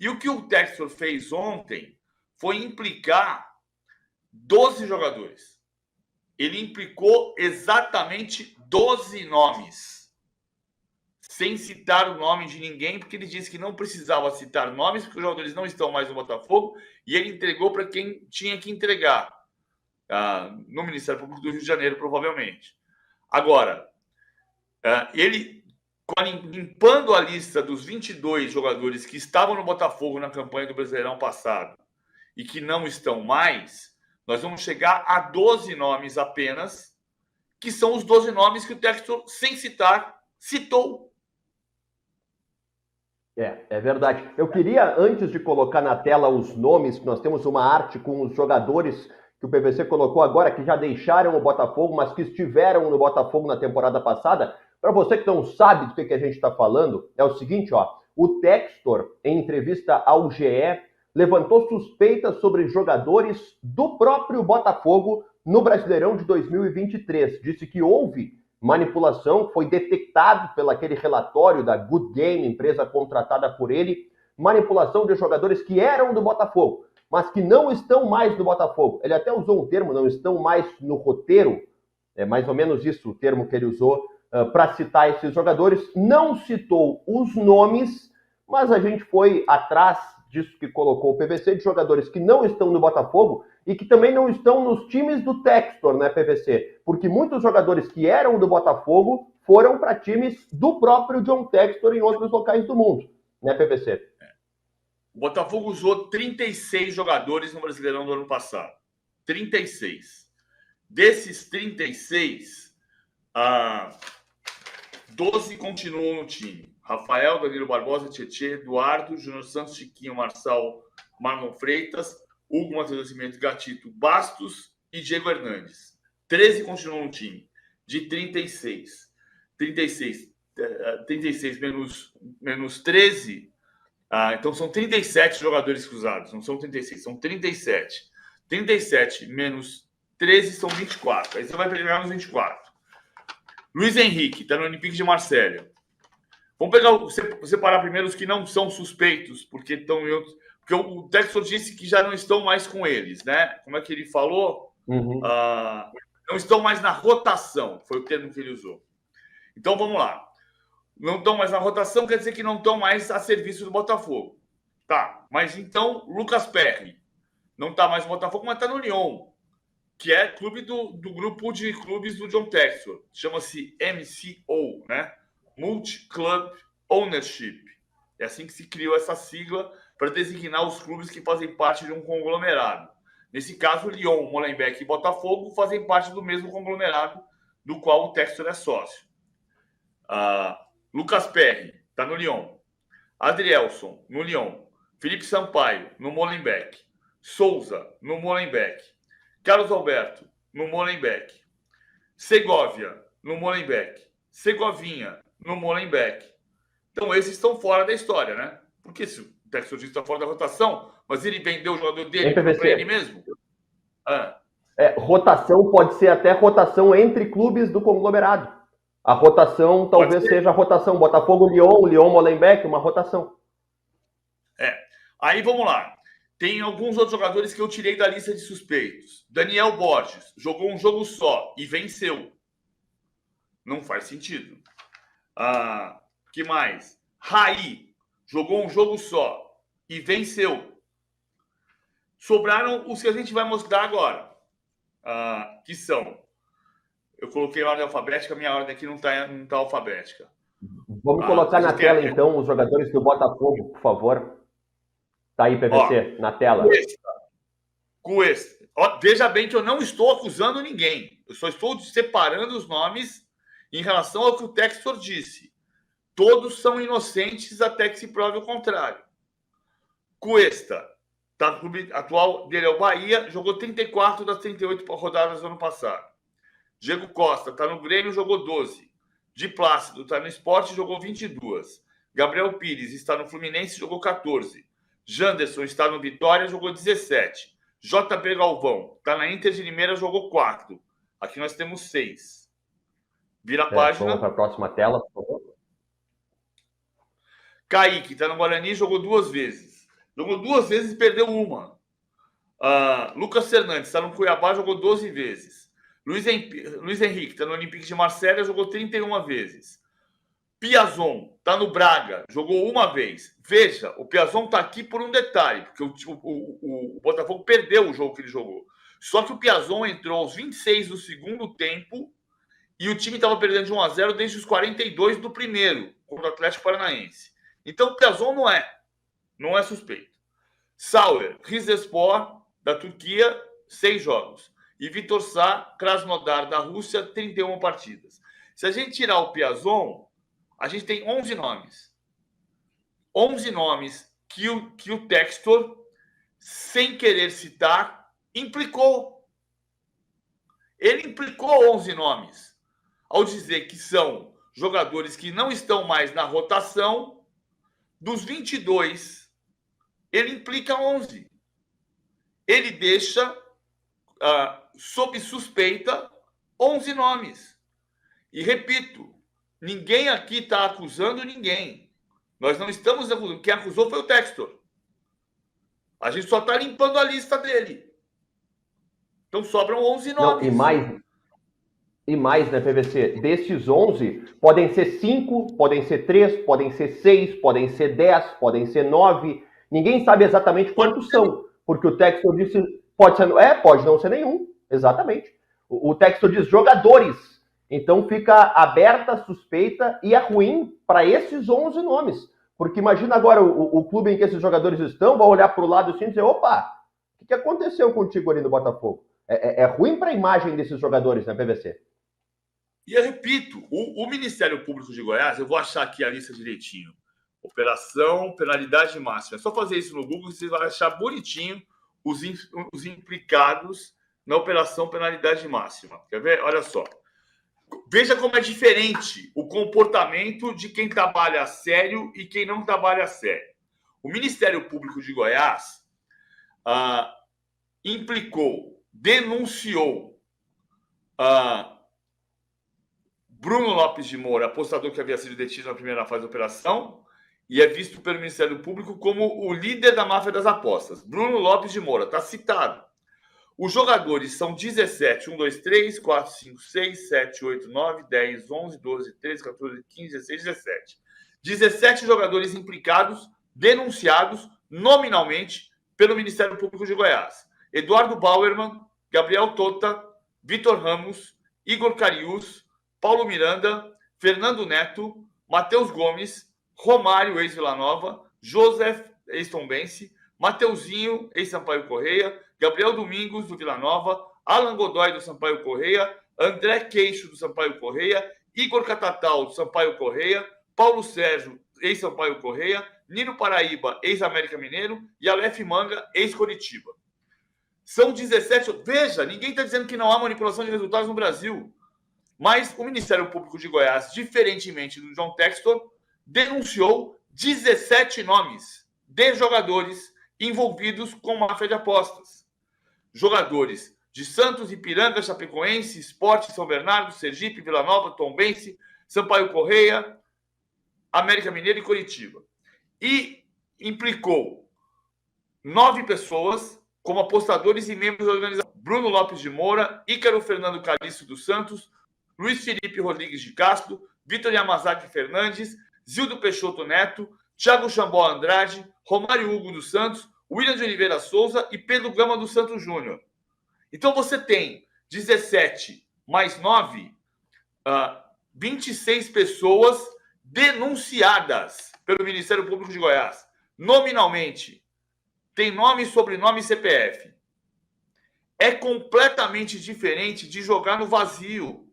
E o que o Textor fez ontem foi implicar 12 jogadores. Ele implicou exatamente 12 nomes, sem citar o nome de ninguém, porque ele disse que não precisava citar nomes, porque os jogadores não estão mais no Botafogo, e ele entregou para quem tinha que entregar, no Ministério Público do Rio de Janeiro, provavelmente. Agora, ele, limpando a lista dos 22 jogadores que estavam no Botafogo na campanha do Brasileirão passado e que não estão mais, nós vamos chegar a 12 nomes apenas, que são os 12 nomes que o Textor, sem citar, citou. É verdade. Eu queria, antes de colocar na tela os nomes, que nós temos uma arte com os jogadores que o PVC colocou agora, que já deixaram o Botafogo, mas que estiveram no Botafogo na temporada passada. Para você que não sabe do que a gente está falando, é o seguinte, o Textor, em entrevista ao GE, levantou suspeitas sobre jogadores do próprio Botafogo no Brasileirão de 2023. Disse que houve manipulação, foi detectado pelo aquele relatório da Good Game, empresa contratada por ele, manipulação de jogadores que eram do Botafogo, mas que não estão mais no Botafogo. Ele até usou um termo, não estão mais no roteiro, é mais ou menos isso o termo que ele usou para citar esses jogadores. Não citou os nomes, mas a gente foi atrás disso que colocou o PVC, de jogadores que não estão no Botafogo e que também não estão nos times do Textor, né, PVC? Porque muitos jogadores que eram do Botafogo foram para times do próprio John Textor em outros locais do mundo, né, PVC? O Botafogo usou 36 jogadores no Brasileirão do ano passado. 36. Desses 36, 12 continuam no time. Rafael, Danilo Barbosa, Tietê, Eduardo, Júnior Santos, Chiquinho, Marlon Freitas, Hugo, Matheus Nascimento, Gatito, Bastos e Diego Hernandes. 13 continuam no time, de 36. 36 menos 13, então são 37 jogadores cruzados, não são 36, são 37. 37 menos 13 são 24. Aí você vai pegar nos 24. Luiz Henrique, está no Olympique de Marselha. Vamos separar primeiro os que não são suspeitos, porque estão em outros. Porque o Textor disse que já não estão mais com eles, né? Como é que ele falou? Não estão mais na rotação, foi o termo que ele usou. Então vamos lá. Não estão mais na rotação, quer dizer que não estão mais a serviço do Botafogo. Tá, mas então Lucas Perry não está mais no Botafogo, mas está no Lyon, que é clube do grupo de clubes do John Textor. Chama-se MCO, né? Multi-Club Ownership. É assim que se criou essa sigla para designar os clubes que fazem parte de um conglomerado. Nesse caso, Lyon, Molenbeek e Botafogo fazem parte do mesmo conglomerado do qual o Textor é sócio. Lucas Perry está no Lyon. Adrielson, no Lyon. Felipe Sampaio, no Molenbeek. Souza, no Molenbeek. Carlos Alberto, no Molenbeek. Segovia, no Molenbeek. Segovinha, no Molenbeek. Então, esses estão fora da história, né? Porque se o Textor está fora da rotação, mas ele vendeu o jogador dele para ele mesmo. Rotação pode ser até rotação entre clubes do conglomerado. A rotação talvez seja a rotação Botafogo-Lyon, Lyon-Molenbeek, uma rotação. Aí vamos lá. Tem alguns outros jogadores que eu tirei da lista de suspeitos. Daniel Borges jogou um jogo só e venceu. Não faz sentido. Que mais? Raí jogou um jogo só e venceu. Sobraram os que a gente vai mostrar agora. Que são... Eu coloquei a ordem alfabética, minha ordem aqui não tá alfabética. Vamos colocar na tela, então, os jogadores do Botafogo, por favor. Tá aí, PVC, na tela. Cuesta. Veja bem que eu não estou acusando ninguém. Eu só estou separando os nomes em relação ao que o Textor disse. Todos são inocentes até que se prove o contrário. Cuesta, tá no clube atual dele é o Bahia, jogou 34 das 38 rodadas do ano passado. Diego Costa está no Grêmio, jogou 12. Di Plácido está no Sport, jogou 22. Gabriel Pires está no Fluminense, jogou 14. Janderson está no Vitória, jogou 17. JP Galvão está na Inter de Limeira, jogou 4. Aqui nós temos 6. Vira a página. Vamos para a próxima tela, por favor. Kaique está no Guarani, jogou 2 vezes. Jogou 2 vezes e perdeu uma. Lucas Fernandes está no Cuiabá, jogou 12 vezes. Luiz Henrique está no Olympique de Marselha, jogou 31 vezes. Piazon está no Braga, jogou uma vez. Veja, o Piazon está aqui por um detalhe, porque o Botafogo perdeu o jogo que ele jogou. Só que o Piazon entrou aos 26 do segundo tempo e o time estava perdendo de 1-0 desde os 42 do primeiro, contra o Atlético Paranaense. Então o Piazon não é suspeito. Sauer, Rizespor, da Turquia, 6 jogos. E Vitor Sá, Krasnodar, da Rússia, 31 partidas. Se a gente tirar o Piazon, a gente tem 11 nomes. 11 nomes que o Textor, sem querer citar, implicou. Ele implicou 11 nomes ao dizer que são jogadores que não estão mais na rotação. Dos 22, ele implica 11. Ele deixa sob suspeita 11 nomes. E repito, ninguém aqui está acusando ninguém. Nós não estamos acusando. Quem acusou foi o Textor. A gente só está limpando a lista dele. Então sobram 11 nomes. Não, e mais, né, PVC? Destes 11, podem ser 5, podem ser 3, podem ser 6, podem ser 10, podem ser 9. Ninguém sabe exatamente quantos são. Porque o Textor disse, pode não ser nenhum. Exatamente. O Textor diz jogadores. Então fica aberta a suspeita e é ruim para esses 11 nomes. Porque imagina agora o clube em que esses jogadores estão, vai olhar para o lado assim e dizer, opa, o que aconteceu contigo ali no Botafogo? É ruim para a imagem desses jogadores, né, PVC? E eu repito, o Ministério Público de Goiás, eu vou achar aqui a lista direitinho. Operação Penalidade Máxima. É só fazer isso no Google, você vai achar bonitinho os implicados na Operação Penalidade Máxima. Quer ver? Olha só. Veja como é diferente o comportamento de quem trabalha a sério e quem não trabalha a sério. O Ministério Público de Goiás denunciou Bruno Lopes de Moura, apostador que havia sido detido na primeira fase da operação, e é visto pelo Ministério Público como o líder da máfia das apostas. Bruno Lopes de Moura, está citado. Os jogadores são 17, 1, 2, 3, 4, 5, 6, 7, 8, 9, 10, 11, 12, 13, 14, 15, 16, 17. 17 jogadores implicados, denunciados nominalmente pelo Ministério Público de Goiás. Eduardo Bauerman, Gabriel Tota, Vitor Ramos, Igor Carius, Paulo Miranda, Fernando Neto, Matheus Gomes, Romário, ex-Vila Nova, Joseph, ex-Tombense, Mateuzinho, ex-Sampaio Correia, Gabriel Domingos, do Vila Nova, Alan Godoy, do Sampaio Correia, André Queixo, do Sampaio Correia, Igor Catatal, do Sampaio Correia, Paulo Sérgio, ex-Sampaio Correia, Nino Paraíba, ex-América Mineiro e Aleph Manga, ex-Coritiba. São 17... Veja, ninguém está dizendo que não há manipulação de resultados no Brasil. Mas o Ministério Público de Goiás, diferentemente do John Textor, denunciou 17 nomes de jogadores envolvidos com máfia de apostas. Jogadores de Santos, Ipiranga, Chapecoense, Sport, São Bernardo, Sergipe, Vila Nova, Tombense, Sampaio Correia, América Mineiro e Coritiba. E implicou 9 pessoas como apostadores e membros da organização. Bruno Lopes de Moura, Ícaro Fernando Calixto dos Santos, Luiz Felipe Rodrigues de Castro, Vitor Yamazaki Fernandes, Zildo Peixoto Neto, Thiago Chambó Andrade, Romário Hugo dos Santos, William de Oliveira Souza e Pedro Gama dos Santos Júnior. Então você tem 17 mais 9, 26 pessoas denunciadas pelo Ministério Público de Goiás. Nominalmente, tem nome, sobrenome e CPF. É completamente diferente de jogar no vazio.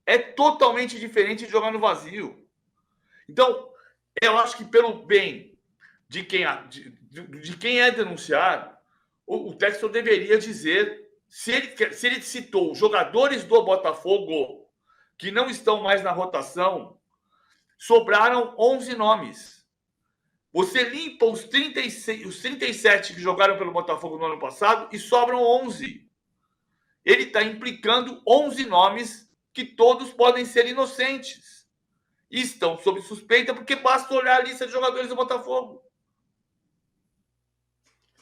É totalmente diferente de jogar no vazio. Então, eu acho que pelo bem de quem é denunciado, o Textor deveria dizer se ele citou jogadores do Botafogo que não estão mais na rotação, sobraram 11 nomes. Você limpa os 37 que jogaram pelo Botafogo no ano passado e sobram 11. Ele está implicando 11 nomes que todos podem ser inocentes. E estão sob suspeita porque basta olhar a lista de jogadores do Botafogo.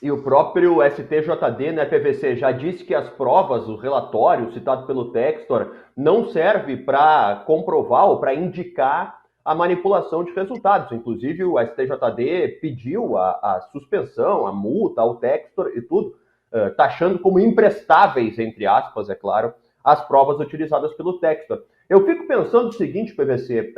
E o próprio STJD, né, PVC, já disse que as provas, o relatório citado pelo Textor, não serve para comprovar ou para indicar a manipulação de resultados. Inclusive, o STJD pediu a suspensão, a multa ao Textor e tudo, taxando como imprestáveis, entre aspas, é claro, as provas utilizadas pelo Textor. Eu fico pensando o seguinte, PVC,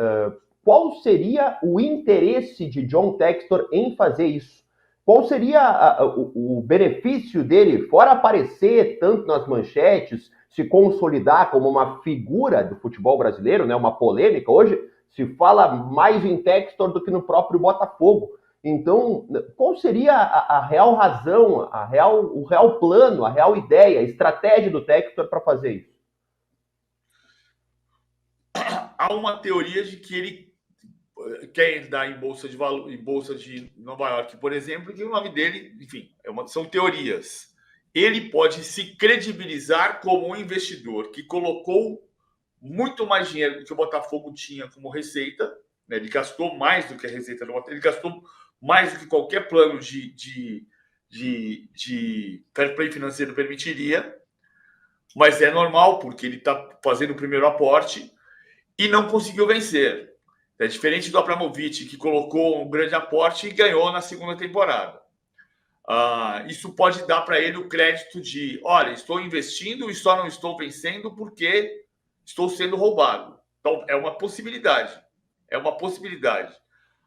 qual seria o interesse de John Textor em fazer isso? Qual seria o benefício dele, fora aparecer tanto nas manchetes, se consolidar como uma figura do futebol brasileiro, né, uma polêmica? Hoje se fala mais em Textor do que no próprio Botafogo. Então, qual seria a real razão, o real plano, a real ideia, a estratégia do Textor para fazer isso? Há uma teoria de que ele quer entrar em bolsa de valor, em bolsa de Nova York, por exemplo, que o nome dele, enfim, são teorias. Ele pode se credibilizar como um investidor que colocou muito mais dinheiro do que o Botafogo tinha como receita, né? Ele gastou mais do que a receita do Botafogo, ele gastou mais do que qualquer plano de fair play financeiro permitiria, mas é normal, porque ele está fazendo o primeiro aporte e não conseguiu vencer. É diferente do Abramovich, que colocou um grande aporte e ganhou na segunda temporada. Isso pode dar para ele o crédito de, olha, estou investindo e só não estou vencendo porque estou sendo roubado. Então, é uma possibilidade. É uma possibilidade.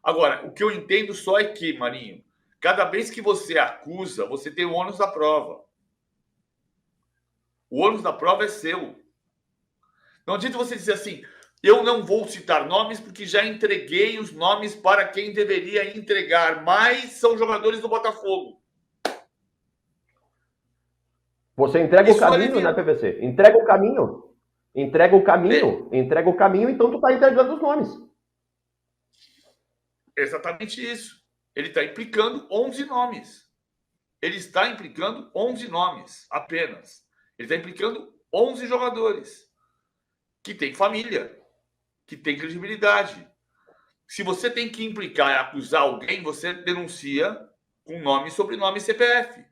Agora, o que eu entendo só é que, Marinho, cada vez que você acusa, você tem o ônus da prova. O ônus da prova é seu. Não adianta você dizer assim, eu não vou citar nomes porque já entreguei os nomes para quem deveria entregar, mas são jogadores do Botafogo. Você entrega o caminho, né, PVC? Entrega o caminho. Entrega o caminho, então tu está entregando os nomes. Exatamente isso. Ele está implicando 11 nomes. Ele está implicando 11 nomes apenas. Ele está implicando 11 jogadores que têm família, que têm credibilidade. Se você tem que implicar e acusar alguém, você denuncia com nome, sobrenome e CPF.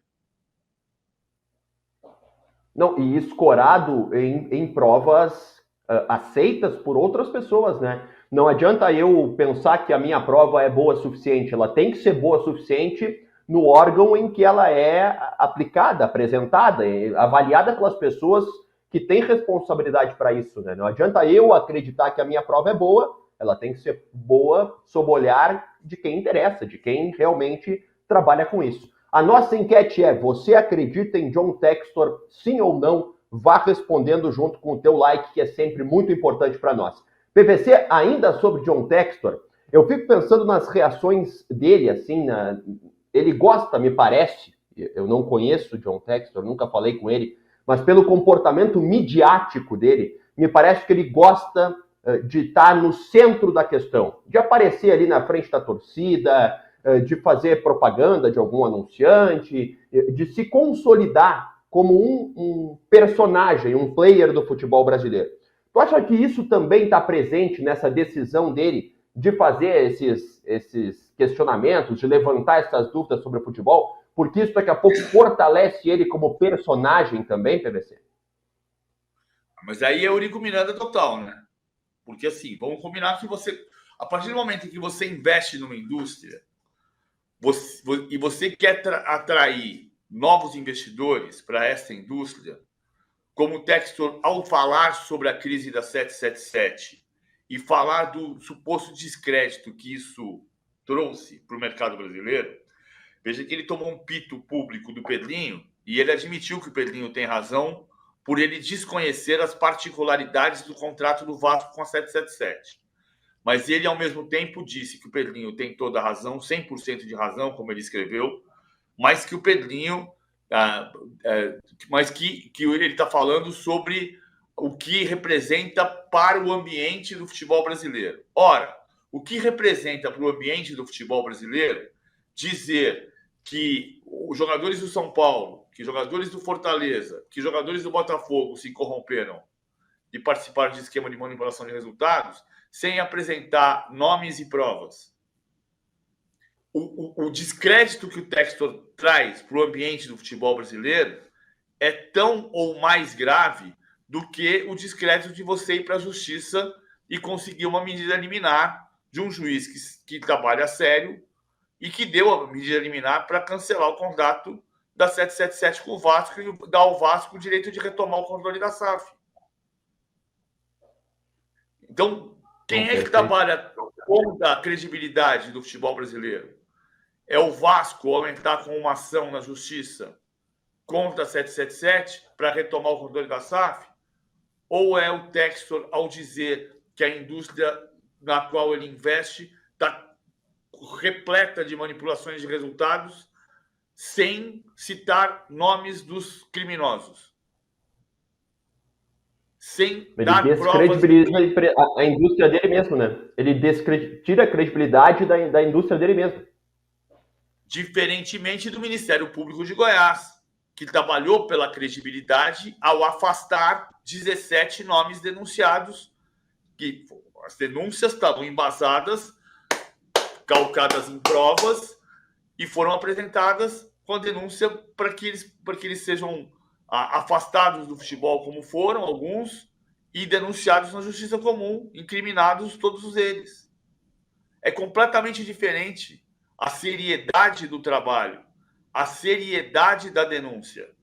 Não, e escorado em provas aceitas por outras pessoas, né? Não adianta eu pensar que a minha prova é boa o suficiente, ela tem que ser boa o suficiente no órgão em que ela é aplicada, apresentada, avaliada pelas pessoas que têm responsabilidade para isso, né? Não adianta eu acreditar que a minha prova é boa, ela tem que ser boa sob o olhar de quem interessa, de quem realmente trabalha com isso. A nossa enquete é: você acredita em John Textor, sim ou não? Vá respondendo junto com o teu like, que é sempre muito importante para nós. PVC, ainda sobre John Textor, eu fico pensando nas reações dele, assim, ele gosta, me parece, eu não conheço John Textor, nunca falei com ele, mas pelo comportamento midiático dele, me parece que ele gosta de estar no centro da questão, de aparecer ali na frente da torcida, de fazer propaganda de algum anunciante, de se consolidar como um personagem, um player do futebol brasileiro. Tu acha que isso também está presente nessa decisão dele de fazer esses questionamentos, de levantar essas dúvidas sobre o futebol? Porque isso daqui a pouco fortalece ele como personagem também, PVC? Mas aí é Eurico Miranda total, né? Porque assim, vamos combinar que você, a partir do momento em que você investe numa indústria, e você quer atrair novos investidores para essa indústria, como o Textor, ao falar sobre a crise da 777 e falar do suposto descrédito que isso trouxe para o mercado brasileiro, veja que ele tomou um pito público do Pedrinho e ele admitiu que o Pedrinho tem razão por ele desconhecer as particularidades do contrato do Vasco com a 777. Mas ele, ao mesmo tempo, disse que o Pedrinho tem toda a razão, 100% de razão, como ele escreveu, mas que o Pedrinho... mas que ele está falando sobre o que representa para o ambiente do futebol brasileiro. Ora, o que representa para o ambiente do futebol brasileiro dizer que os jogadores do São Paulo, que jogadores do Fortaleza, que jogadores do Botafogo se corromperam e participaram de esquema de manipulação de resultados sem apresentar nomes e provas. o descrédito que o Textor traz para o ambiente do futebol brasileiro é tão ou mais grave do que o descrédito de você ir para a justiça e conseguir uma medida liminar de um juiz que trabalha sério e que deu a medida liminar para cancelar o contrato da 777 com o Vasco e dar ao Vasco o direito de retomar o controle da SAF. Então, quem é que trabalha contra a credibilidade do futebol brasileiro? É o Vasco ao entrar com uma ação na justiça contra a 777 para retomar o controle da SAF? Ou é o Textor ao dizer que a indústria na qual ele investe está repleta de manipulações de resultados sem citar nomes dos criminosos? Sem dar provas. A indústria dele mesmo, né? Ele tira a credibilidade da indústria dele mesmo. Diferentemente do Ministério Público de Goiás, que trabalhou pela credibilidade ao afastar 17 nomes denunciados, que as denúncias estavam embasadas, calcadas em provas, e foram apresentadas com a denúncia para que eles sejam afastados do futebol, como foram alguns, e denunciados na justiça comum, incriminados todos eles. É completamente diferente a seriedade do trabalho, a seriedade da denúncia.